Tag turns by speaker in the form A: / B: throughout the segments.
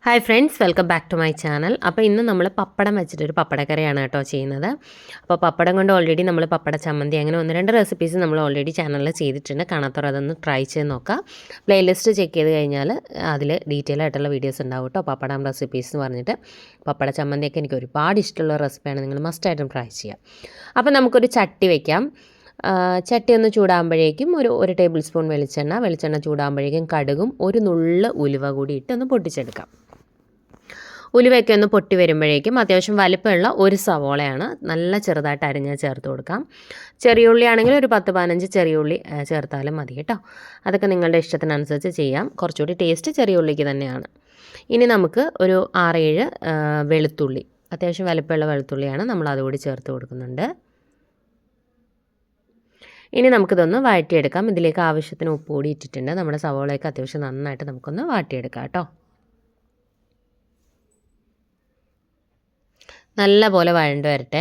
A: Hi friends, welcome back to my channel. അപ്പോൾ ഇന്ന് നമ്മൾ പപ്പടം വെച്ചിട്ടൊരു പപ്പടക്കറിയാണ് കേട്ടോ ചെയ്യുന്നത്. അപ്പോൾ പപ്പടം കൊണ്ട് ഓൾറെഡി നമ്മൾ പപ്പട ചമ്മന്തി അങ്ങനെ 1-2 റെസിപ്പീസ് നമ്മൾ ഓൾറെഡി ചാനലിൽ ചെയ്തിട്ടുണ്ട്. കാണാത്തവർ അതൊന്ന് ട്രൈ ചെയ്ത് നോക്കുക. പ്ലേലിസ്റ്റ് ചെക്ക് ചെയ്ത് കഴിഞ്ഞാൽ അതിൽ ഡീറ്റെയിൽ ആയിട്ടുള്ള വീഡിയോസ് ഉണ്ടാവും കേട്ടോ. പപ്പടം റെസിപ്പീസ് എന്ന് പറഞ്ഞിട്ട് പപ്പട ചമ്മന്തിയൊക്കെ എനിക്ക് ഒരുപാട് ഇഷ്ടമുള്ള റെസിപ്പിയാണ്. നിങ്ങൾ മസ്റ്റായിട്ടും ട്രൈ ചെയ്യാം. അപ്പോൾ നമുക്കൊരു ചട്ടി വയ്ക്കാം. ചട്ടി ഒന്ന് ചൂടാകുമ്പോഴേക്കും ഒരു ടേബിൾ സ്പൂൺ വെളിച്ചെണ്ണ ചൂടാകുമ്പോഴേക്കും കടുകും ഒരു നുള്ള് ഉലുവ കൂടി ഇട്ട് ഒന്ന് പൊട്ടിച്ചെടുക്കാം. ഉലുവയൊക്കെ ഒന്ന് പൊട്ടി വരുമ്പോഴേക്കും അത്യാവശ്യം വലിപ്പമുള്ള ഒരു സവോളയാണ് നല്ല ചെറുതായിട്ട് അരിഞ്ഞ് ചേർത്ത് കൊടുക്കാം. ചെറിയ ഉള്ളി ആണെങ്കിൽ ഒരു 10-15 ചെറിയ ഉള്ളി ചേർത്താലും മതി കേട്ടോ. അതൊക്കെ നിങ്ങളുടെ ഇഷ്ടത്തിനനുസരിച്ച് ചെയ്യാം. കുറച്ചുകൂടി ടേസ്റ്റ് ചെറിയ ഉള്ളിക്ക് തന്നെയാണ്. ഇനി നമുക്ക് ഒരു 6-7 വെളുത്തുള്ളി, അത്യാവശ്യം വലിപ്പമുള്ള വെളുത്തുള്ളിയാണ്, നമ്മൾ അതുകൂടി ചേർത്ത് കൊടുക്കുന്നുണ്ട്. ഇനി നമുക്കിതൊന്ന് വഴറ്റിയെടുക്കാം. ഇതിലേക്ക് ആവശ്യത്തിന് ഉപ്പ് കൂടി ഇട്ടിട്ടുണ്ട്. നമ്മുടെ സവോളയൊക്കെ അത്യാവശ്യം നന്നായിട്ട് നമുക്കൊന്ന് വാട്ടിയെടുക്കാം കേട്ടോ. നല്ല പോലെ വഴണ്ട് വരട്ടെ.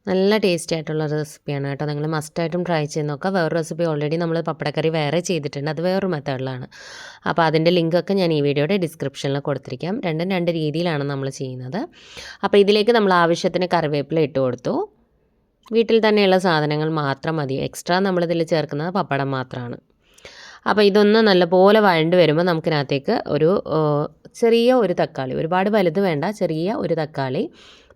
A: നല്ല ടേസ്റ്റി ആയിട്ടുള്ള റെസിപ്പിയാണ് കേട്ടോ. നിങ്ങൾ മസ്റ്റായിട്ടും ട്രൈ ചെയ്ത് നോക്കുക. വേറൊരു റെസിപ്പി ഓൾറെഡി നമ്മൾ പപ്പടക്കറി വേറെ ചെയ്തിട്ടുണ്ട്. അത് വേറൊരു മെത്തേഡിലാണ്. അപ്പോൾ അതിൻ്റെ ലിങ്കൊക്കെ ഞാൻ ഈ വീഡിയോയുടെ ഡിസ്ക്രിപ്ഷനിൽ കൊടുത്തിരിക്കാം. രണ്ടും രണ്ട് രീതിയിലാണ് നമ്മൾ ചെയ്യുന്നത്. അപ്പോൾ ഇതിലേക്ക് നമ്മൾ ആവശ്യത്തിന് കറിവേപ്പില ഇട്ട് കൊടുത്തു. വീട്ടിൽ തന്നെയുള്ള സാധനങ്ങൾ മാത്രം മതി. എക്സ്ട്രാ നമ്മളിതിൽ ചേർക്കുന്നത് പപ്പടം മാത്രമാണ്. അപ്പോൾ ഇതൊന്ന് നല്ലപോലെ വഴണ്ട് വരുമ്പോൾ നമുക്കിനകത്തേക്ക് ചെറിയ ഒരു തക്കാളി, ഒരുപാട് വലുത് വേണ്ട, ചെറിയ ഒരു തക്കാളി,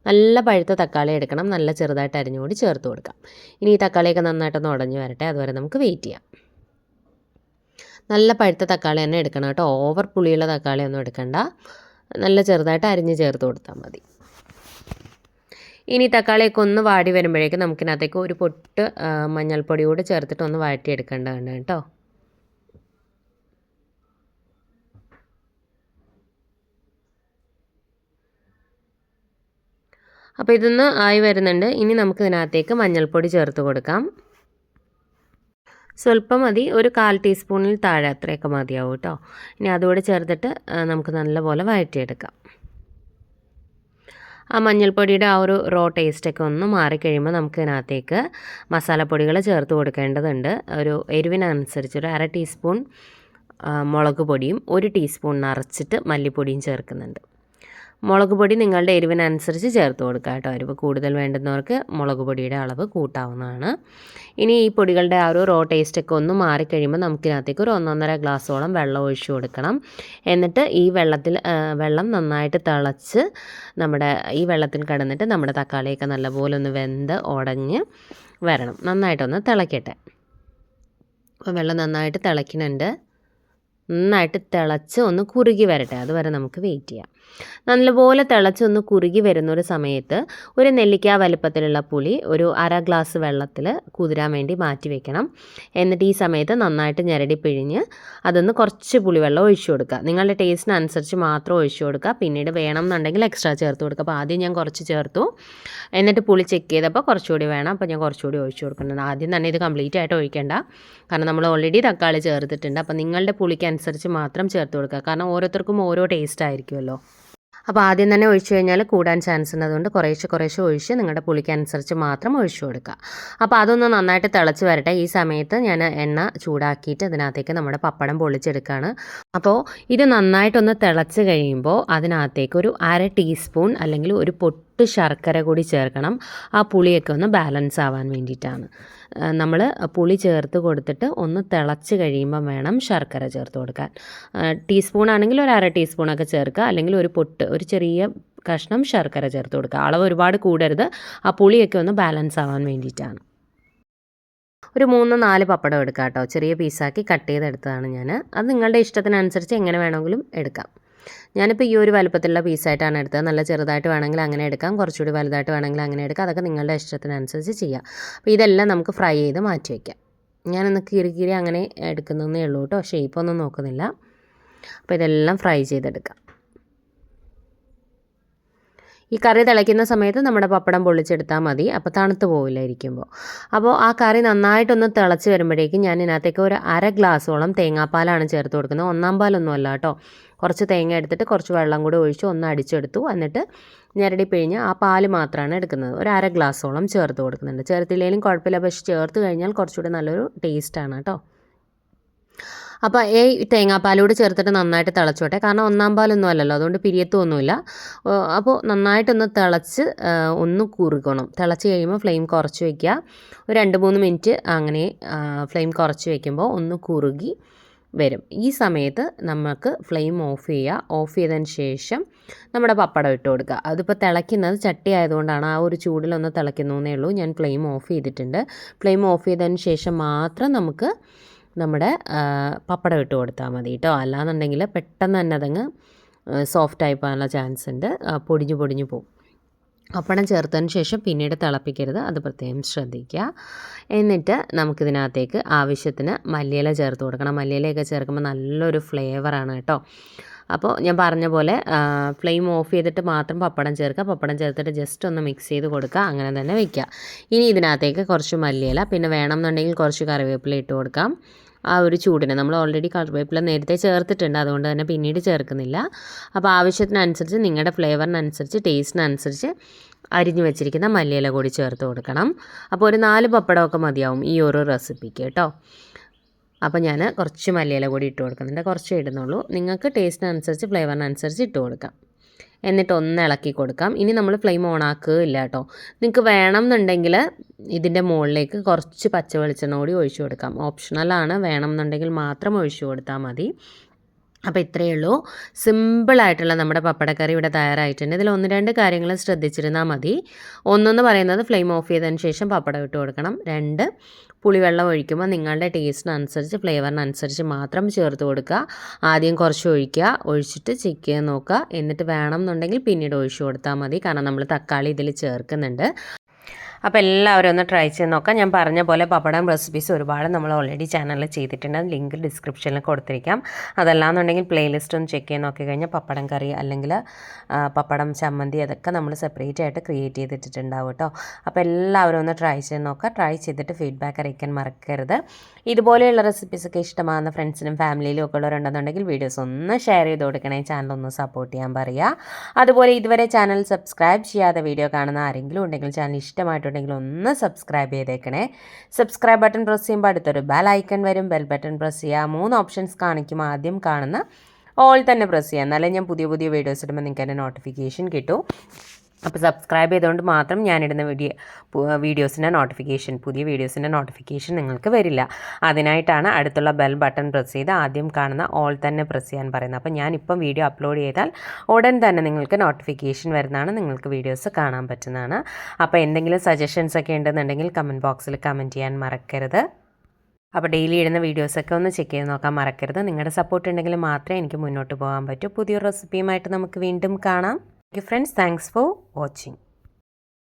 A: നല്ല പഴുത്ത തക്കാളി എടുക്കണം, നല്ല ചെറുതായിട്ട് അരിഞ്ഞുകൂടി ചേർത്ത് കൊടുക്കാം. ഇനി ഈ തക്കാളിയൊക്കെ നന്നായിട്ടൊന്ന് ഉടഞ്ഞു വരട്ടെ, അതുവരെ നമുക്ക് വെയിറ്റ് ചെയ്യാം. നല്ല പഴുത്ത തക്കാളി തന്നെ എടുക്കണം കേട്ടോ. ഓവർ പുളിയുള്ള തക്കാളിയൊന്നും എടുക്കണ്ട, നല്ല ചെറുതായിട്ട് അരിഞ്ഞ് ചേർത്ത് കൊടുത്താൽ മതി. ഇനി തക്കാളിയൊക്കെ ഒന്ന് വാടി വരുമ്പോഴേക്കും നമുക്കിനകത്തേക്ക് ഒരു പൊട്ട് മഞ്ഞൾപ്പൊടി കൂടി ചേർത്തിട്ട് ഒന്ന് വഴറ്റിയെടുക്കേണ്ടതുണ്ട് കേട്ടോ. അപ്പോൾ ഇതൊന്ന് ആയി വരുന്നുണ്ട്. ഇനി നമുക്ക് ഇതിനകത്തേക്ക് മഞ്ഞൾപ്പൊടി ചേർത്ത് കൊടുക്കാം. സ്വല്പം മതി, ഒരു 1/4 ടീസ്പൂണിൽ താഴെ, അത്രയൊക്കെ മതിയാവും കേട്ടോ. ഇനി അതുകൂടെ ചേർത്തിട്ട് നമുക്ക് നല്ലപോലെ വഴറ്റിയെടുക്കാം. ആ മഞ്ഞൾപ്പൊടിയുടെ ആ ഒരു റോ ടേസ്റ്റൊക്കെ ഒന്ന് മാറിക്കഴിയുമ്പോൾ നമുക്ക് ഇതിനകത്തേക്ക് മസാലപ്പൊടികൾ ചേർത്ത് കൊടുക്കേണ്ടതുണ്ട്. ഒരു എരിവിനനുസരിച്ച് ഒരു 1/2 ടീസ്പൂൺ മുളക് പൊടിയും 1 ടീസ്പൂൺ നിറച്ചിട്ട് മല്ലിപ്പൊടിയും ചേർക്കുന്നുണ്ട്. മുളക് പൊടി നിങ്ങളുടെ എരിവിനനുസരിച്ച് ചേർത്ത് കൊടുക്കുക കേട്ടോ. എരിവ് കൂടുതൽ വേണ്ടുന്നവർക്ക് മുളക് പൊടിയുടെ അളവ് കൂട്ടാവുന്നതാണ്. ഇനി ഈ പൊടികളുടെ ആ ഒരു റോ ടേസ്റ്റൊക്കെ ഒന്ന് മാറിക്കഴിയുമ്പോൾ നമുക്കിനകത്തേക്ക് ഒരു 1-1.5 ഗ്ലാസോളം വെള്ളം ഒഴിച്ചു കൊടുക്കണം. എന്നിട്ട് ഈ വെള്ളം നന്നായിട്ട് തിളച്ച് ഈ വെള്ളത്തിൽ കിടന്നിട്ട് നമ്മുടെ തക്കാളിയൊക്കെ നല്ലപോലെ ഒന്ന് വെന്ത് ഉടഞ്ഞ് വരണം. നന്നായിട്ടൊന്ന് തിളയ്ക്കട്ടെ. അപ്പോൾ വെള്ളം നന്നായിട്ട് തിളയ്ക്കുന്നുണ്ട്. നന്നായിട്ട് തിളച്ച് ഒന്ന് കുറുകി വരട്ടെ, അതുവരെ നമുക്ക് വെയിറ്റ് ചെയ്യാം. നല്ലപോലെ തിളച്ചൊന്ന് കുറുകി വരുന്നൊരു സമയത്ത് ഒരു നെല്ലിക്ക വലുപ്പത്തിലുള്ള പുളി ഒരു 1/2 ഗ്ലാസ് വെള്ളത്തിൽ കുതിരാൻ വേണ്ടി മാറ്റി വെക്കണം. എന്നിട്ട് ഈ സമയത്ത് നന്നായിട്ട് ഞെരടി പിഴിഞ്ഞ് അതൊന്ന് കുറച്ച് പുളിവെള്ളം ഒഴിച്ചു കൊടുക്കുക. നിങ്ങളുടെ ടേസ്റ്റിനനുസരിച്ച് മാത്രം ഒഴിച്ചു കൊടുക്കുക. പിന്നീട് വേണം എന്നുണ്ടെങ്കിൽ എക്സ്ട്രാ ചേർത്ത് കൊടുക്കുക. അപ്പോൾ ആദ്യം ഞാൻ കുറച്ച് ചേർത്തു, എന്നിട്ട് പുളി ചെക്ക് ചെയ്തപ്പോൾ കുറച്ചുകൂടി വേണം, അപ്പോൾ ഞാൻ കുറച്ചുകൂടി ഒഴിച്ചു കൊടുക്കുന്നുണ്ട്. ആദ്യം തന്നെ ഇത് കംപ്ലീറ്റ് ആയിട്ട് ഒഴിക്കേണ്ട, കാരണം നമ്മൾ ഓൾറെഡി തക്കാളി ചേർത്തിട്ടുണ്ട്. അപ്പോൾ നിങ്ങളുടെ പുളിക്കനുസരിച്ച് മാത്രം ചേർത്ത് കൊടുക്കുക, കാരണം ഓരോരുത്തർക്കും ഓരോ ടേസ്റ്റ് ആയിരിക്കുമല്ലോ. അപ്പോൾ ആദ്യം തന്നെ ഒഴിച്ചു കഴിഞ്ഞാൽ കൂടാൻ ചാൻസ് ഉണ്ട്. അതുകൊണ്ട് കുറേശ്ശെ ഒഴിച്ച് നിങ്ങളുടെ പുളിക്കനുസരിച്ച് മാത്രം ഒഴിച്ചു കൊടുക്കുക. അപ്പോൾ അതൊന്ന് നന്നായിട്ട് തിളച്ച് വരട്ടെ. ഈ സമയത്ത് ഞാൻ എണ്ണ ചൂടാക്കിയിട്ട് അതിനകത്തേക്ക് നമ്മുടെ പപ്പടം പൊളിച്ചെടുക്കുകയാണ്. അപ്പോൾ ഇത് നന്നായിട്ടൊന്ന് തിളച്ച് കഴിയുമ്പോൾ അതിനകത്തേക്ക് ഒരു 1/2 ടീസ്പൂൺ അല്ലെങ്കിൽ ഒരു പൊട്ട് ശർക്കര കൂടി ചേർക്കണം. ആ പുളിയൊക്കെ ഒന്ന് ബാലൻസ് ആവാൻ വേണ്ടിയിട്ടാണ്. നമ്മൾ പുളി ചേർത്ത് കൊടുത്തിട്ട് ഒന്ന് തിളച്ച് കഴിയുമ്പം വേണം ശർക്കര ചേർത്ത് കൊടുക്കാൻ. ടീസ്പൂൺ ആണെങ്കിൽ ഒരു 1/2 ടീസ്പൂണൊക്കെ ചേർക്കുക, അല്ലെങ്കിൽ ഒരു ചെറിയ കഷ്ണം ശർക്കര ചേർത്ത് കൊടുക്കുക. അളവ് ഒരുപാട് കൂടരുത്, ആ പുളിയൊക്കെ ഒന്ന് ബാലൻസ് ആവാൻ വേണ്ടിയിട്ടാണ്. ഒരു 3-4 പപ്പടം എടുക്കാം കേട്ടോ. ചെറിയ പീസാക്കി കട്ട് ചെയ്തെടുത്തതാണ് ഞാൻ. അത് നിങ്ങളുടെ ഇഷ്ടത്തിനനുസരിച്ച് എങ്ങനെ വേണമെങ്കിലും എടുക്കാം. ഞാനിപ്പോൾ ഈ ഒരു വലുപ്പത്തിലുള്ള പീസായിട്ടാണ് എടുത്തത്. നല്ല ചെറുതായിട്ട് വേണമെങ്കിൽ അങ്ങനെ എടുക്കാം, കുറച്ചുകൂടി വലുതായിട്ട് വേണമെങ്കിൽ അങ്ങനെ എടുക്കാം. അതൊക്കെ നിങ്ങളുടെ ഇഷ്ടത്തിനനുസരിച്ച് ചെയ്യാം. അപ്പോൾ ഇതെല്ലാം നമുക്ക് ഫ്രൈ ചെയ്ത് മാറ്റി വയ്ക്കാം. ഞാനൊന്ന് കീറി അങ്ങനെ എടുക്കുന്നതേ ഉള്ളൂ കേട്ടോ, ഷേപ്പൊന്നും നോക്കുന്നില്ല. അപ്പോൾ ഇതെല്ലാം ഫ്രൈ ചെയ്തെടുക്കാം. ഈ കറി തിളയ്ക്കുന്ന സമയത്ത് നമ്മുടെ പപ്പടം പൊള്ളിച്ചെടുത്താൽ മതി, അപ്പോൾ തണുത്ത് പോവില്ല ഇരിക്കുമ്പോൾ. അപ്പോൾ ആ കറി നന്നായിട്ടൊന്ന് തിളച്ച് വരുമ്പോഴേക്കും ഞാൻ ഇതിനകത്തേക്ക് ഒരു 1/2 ഗ്ലാസോളം തേങ്ങാപ്പാലാണ് ചേർത്ത് കൊടുക്കുന്നത്. 1/4 പാലൊന്നും അല്ല കേട്ടോ. കുറച്ച് തേങ്ങ എടുത്തിട്ട് കുറച്ച് വെള്ളം കൂടി ഒഴിച്ച് ഒന്ന് അടിച്ചെടുത്തു. എന്നിട്ട് ഞെരടി പിഴിഞ്ഞ് ആ പാല് മാത്രമാണ് എടുക്കുന്നത്. ഒരു 1/2 ഗ്ലാസോളം ചേർത്ത് കൊടുക്കുന്നുണ്ട്. ചേർത്തില്ലെങ്കിലും കുഴപ്പമില്ല, പക്ഷേ ചേർത്ത് കഴിഞ്ഞാൽ കുറച്ചുകൂടി നല്ലൊരു ടേസ്റ്റാണ് കേട്ടോ അപ്പോൾ തേങ്ങാപ്പാലോട് ചേർത്തിട്ട് നന്നായിട്ട് തിളച്ചോട്ടെ, കാരണം ഒന്നാം പാലൊന്നും അല്ലല്ലോ, അതുകൊണ്ട് പിരിയത്തൊന്നുമില്ല. അപ്പോൾ നന്നായിട്ടൊന്ന് തിളച്ച് ഒന്ന് കുറുകണം. തിളച്ച് കഴിയുമ്പോൾ ഫ്ലെയിം കുറച്ച് വയ്ക്കുക. ഒരു 2-3 മിനിറ്റ് അങ്ങനെ ഫ്ലെയിം കുറച്ച് വയ്ക്കുമ്പോൾ ഒന്ന് കുറുകി വരും. ഈ സമയത്ത് നമുക്ക് ഫ്ലെയിം ഓഫ് ചെയ്യുക. ഓഫ് ചെയ്തതിന് ശേഷം നമ്മുടെ പപ്പടം ഇട്ട് കൊടുക്കുക. അതിപ്പോൾ തിളയ്ക്കുന്നത് ചട്ടി ആയതുകൊണ്ടാണ്, ആ ഒരു ചൂടിലൊന്ന് തിളയ്ക്കുന്നേ ഉള്ളൂ. ഞാൻ ഫ്ലെയിം ഓഫ് ചെയ്തിട്ടുണ്ട്. ഫ്ലെയിം ഓഫ് ചെയ്തതിന് ശേഷം മാത്രം നമുക്ക് നമ്മുടെ പപ്പടം ഇട്ട് കൊടുത്താൽ മതി കേട്ടോ. അല്ലാന്നുണ്ടെങ്കിൽ പെട്ടെന്ന് തന്നെ അതങ്ങ് സോഫ്റ്റായി പോകാനുള്ള ചാൻസ് ഉണ്ട്, പൊടിഞ്ഞു പോകും. പപ്പടം ചേർത്തതിന് ശേഷം പിന്നീട് തിളപ്പിക്കരുത്, അത് പ്രത്യേകം ശ്രദ്ധിക്കുക. എന്നിട്ട് നമുക്കിതിനകത്തേക്ക് ആവശ്യത്തിന് മല്ലിയില ചേർത്ത് കൊടുക്കണം. മല്ലിയിലയൊക്കെ ചേർക്കുമ്പോൾ നല്ലൊരു ഫ്ലേവറാണ് കേട്ടോ. അപ്പോൾ ഞാൻ പറഞ്ഞ പോലെ ഫ്ലെയിം ഓഫ് ചെയ്തിട്ട് മാത്രം പപ്പടം ചേർക്കുക. പപ്പടം ചേർത്തിട്ട് ജസ്റ്റ് ഒന്ന് മിക്സ് ചെയ്ത് കൊടുക്കുക, അങ്ങനെ തന്നെ വയ്ക്കുക. ഇനി ഇതിനകത്തേക്ക് കുറച്ച് മല്ലിയില, പിന്നെ വേണമെന്നുണ്ടെങ്കിൽ കുറച്ച് കറിവേപ്പില ഇട്ട് കൊടുക്കാം. ആ ഒരു ചൂടിന് നമ്മൾ ഓൾറെഡി കറിവേപ്പില നേരത്തെ ചേർത്തിട്ടുണ്ട്, അതുകൊണ്ട് തന്നെ പിന്നീട് ചേർക്കുന്നില്ല. അപ്പോൾ ആവശ്യത്തിനനുസരിച്ച്, നിങ്ങളുടെ ഫ്ലേവറിനനുസരിച്ച്, ടേസ്റ്റിനനുസരിച്ച് അരിഞ്ഞു വെച്ചിരിക്കുന്ന മല്ലിയില കൂടി ചേർത്ത് കൊടുക്കണം. അപ്പോൾ ഒരു 4 പപ്പടമൊക്കെ മതിയാവും ഈ ഒരു റെസിപ്പിക്ക് കേട്ടോ. അപ്പോൾ ഞാൻ കുറച്ച് മല്ലിയില കൂടി ഇട്ട് കൊടുക്കുന്നുണ്ട്, കുറച്ചേ ഇടുന്നുള്ളൂ. നിങ്ങൾക്ക് ടേസ്റ്റിനനുസരിച്ച്, ഫ്ലേവറിനനുസരിച്ച് ഇട്ട് കൊടുക്കാം. എന്നിട്ട് ഒന്ന് ഇളക്കി കൊടുക്കാം. ഇനി നമ്മൾ ഫ്ലെയിം ഓൺ ആക്കുകയില്ല കേട്ടോ. നിങ്ങൾക്ക് വേണം എന്നുണ്ടെങ്കിൽ ഇതിൻ്റെ മുകളിലേക്ക് കുറച്ച് പച്ച വെളിച്ചെണ്ണ കൂടി ഒഴിച്ചു കൊടുക്കാം. ഓപ്ഷണലാണ്, വേണം എന്നുണ്ടെങ്കിൽ മാത്രം ഒഴിച്ചു കൊടുത്താൽ മതി. അപ്പോൾ ഇത്രയേ ഉള്ളൂ. സിമ്പിളായിട്ടുള്ള നമ്മുടെ പപ്പടക്കറി ഇവിടെ തയ്യാറായിട്ടുണ്ട്. ഇതിൽ 1-2 കാര്യങ്ങൾ ശ്രദ്ധിച്ചിരുന്നാൽ മതി. ഒന്നെന്ന് പറയുന്നത് ഫ്ലെയിം ഓഫ് ചെയ്തതിന് ശേഷം പപ്പടം ഇട്ട് കൊടുക്കണം. 2, പുളിവെള്ളം ഒഴിക്കുമ്പോൾ നിങ്ങളുടെ ടേസ്റ്റിനനുസരിച്ച്, ഫ്ലേവറിനനുസരിച്ച് മാത്രം ചേർത്ത് കൊടുക്കുക. ആദ്യം കുറച്ച് ഒഴിക്കുക, ഒഴിച്ചിട്ട് ചെക്ക് ചെയ്ത് നോക്കുക. എന്നിട്ട് വേണം എന്നുണ്ടെങ്കിൽ പിന്നീട് ഒഴിച്ചു കൊടുത്താൽ മതി, കാരണം നമ്മൾ തക്കാളി ഇതിൽ ചേർക്കുന്നുണ്ട്. അപ്പോൾ എല്ലാവരും ഒന്ന് ട്രൈ ചെയ്ത് നോക്കാം. ഞാൻ പറഞ്ഞ പോലെ പപ്പടം റെസിപ്പീസ് ഒരുപാട് നമ്മൾ ഓൾറെഡി ചാനലിൽ ചെയ്തിട്ടുണ്ട്, ലിങ്ക് ഡിസ്ക്രിപ്ഷനിൽ കൊടുത്തിരിക്കാം. അതല്ലാന്നുണ്ടെങ്കിൽ പ്ലേലിസ്റ്റ് ഒന്ന് ചെക്ക് ചെയ്ത് നോക്കിക്കഴിഞ്ഞാൽ പപ്പടം കറി അല്ലെങ്കിൽ പപ്പടം ചമ്മന്തി അതൊക്കെ നമ്മൾ സെപ്പറേറ്റ് ആയിട്ട് ക്രിയേറ്റ് ചെയ്തിട്ടുണ്ടാവും കേട്ടോ. അപ്പോൾ എല്ലാവരും ഒന്ന് ട്രൈ ചെയ്ത് നോക്കാം. ട്രൈ ചെയ്തിട്ട് ഫീഡ്ബാക്ക് അറിയിക്കാൻ മറക്കരുത്. ഇതുപോലെയുള്ള റെസിപ്പീസൊക്കെ ഇഷ്ടമാകുന്ന ഫ്രണ്ട്സിനും ഫാമിലിയിലും ഒക്കെ ഉള്ളവരുണ്ടെന്നുണ്ടെങ്കിൽ വീഡിയോസ് ഒന്ന് ഷെയർ ചെയ്ത് കൊടുക്കണേ, ചാനൽ ഒന്ന് സപ്പോർട്ട് ചെയ്യാൻ പറയുക. അതുപോലെ ഇതുവരെ ചാനൽ സബ്സ്ക്രൈബ് ചെയ്യാതെ വീഡിയോ കാണുന്ന ആരെങ്കിലും ഉണ്ടെങ്കിൽ ചാനൽ ഇഷ്ടമായിട്ടുണ്ടെങ്കിൽ ഒന്ന് സബ്സ്ക്രൈബ് ചെയ്തേക്കണേ. സബ്സ്ക്രൈബ് ബട്ടൺ പ്രസ് ചെയ്യുമ്പോൾ അടുത്തൊരു ബെൽ ഐക്കൺ വരും. ബെൽ ബട്ടൺ പ്രസ് ചെയ്യുക. 3 ഓപ്ഷൻസ് കാണിക്കും. ആദ്യം കാണുന്ന ഓൾ തന്നെ പ്രസ് ചെയ്യുക, എന്നാലേ ഞാൻ പുതിയ വീഡിയോസ് ഇടുമ്പോൾ നിങ്ങൾക്ക് എൻ്റെ നോട്ടിഫിക്കേഷൻ കിട്ടും. അപ്പോൾ സബ്സ്ക്രൈബ് ചെയ്തുകൊണ്ട് മാത്രം ഞാനിടുന്ന വീഡിയോസിൻ്റെ നോട്ടിഫിക്കേഷൻ, പുതിയ വീഡിയോസിൻ്റെ നോട്ടിഫിക്കേഷൻ നിങ്ങൾക്ക് വരില്ല. അതിനായിട്ടാണ് അടുത്തുള്ള ബെൽ ബട്ടൺ പ്രസ് ചെയ്ത് ആദ്യം കാണുന്ന ഓൾ തന്നെ പ്രസ് ചെയ്യാൻ പറയുന്നത്. അപ്പോൾ ഞാനിപ്പം വീഡിയോ അപ്ലോഡ് ചെയ്താൽ ഉടൻ തന്നെ നിങ്ങൾക്ക് നോട്ടിഫിക്കേഷൻ വരുന്നതാണ്, നിങ്ങൾക്ക് വീഡിയോസ് കാണാൻ പറ്റുന്നതാണ്. അപ്പോൾ എന്തെങ്കിലും സജഷൻസ് ഒക്കെ ഉണ്ടെന്നുണ്ടെങ്കിൽ കമൻറ്റ് ബോക്സിൽ കമൻറ്റ് ചെയ്യാൻ മറക്കരുത്. അപ്പോൾ ഡെയിലി ഇടുന്ന വീഡിയോസൊക്കെ ഒന്ന് ചെക്ക് ചെയ്ത് നോക്കാൻ മറക്കരുത്. നിങ്ങളുടെ സപ്പോർട്ട് ഉണ്ടെങ്കിൽ മാത്രമേ എനിക്ക് മുന്നോട്ട് പോകാൻ പറ്റൂ. പുതിയൊരു റെസിപ്പിയുമായിട്ട് നമുക്ക് വീണ്ടും കാണാം. Friends, thanks for watching.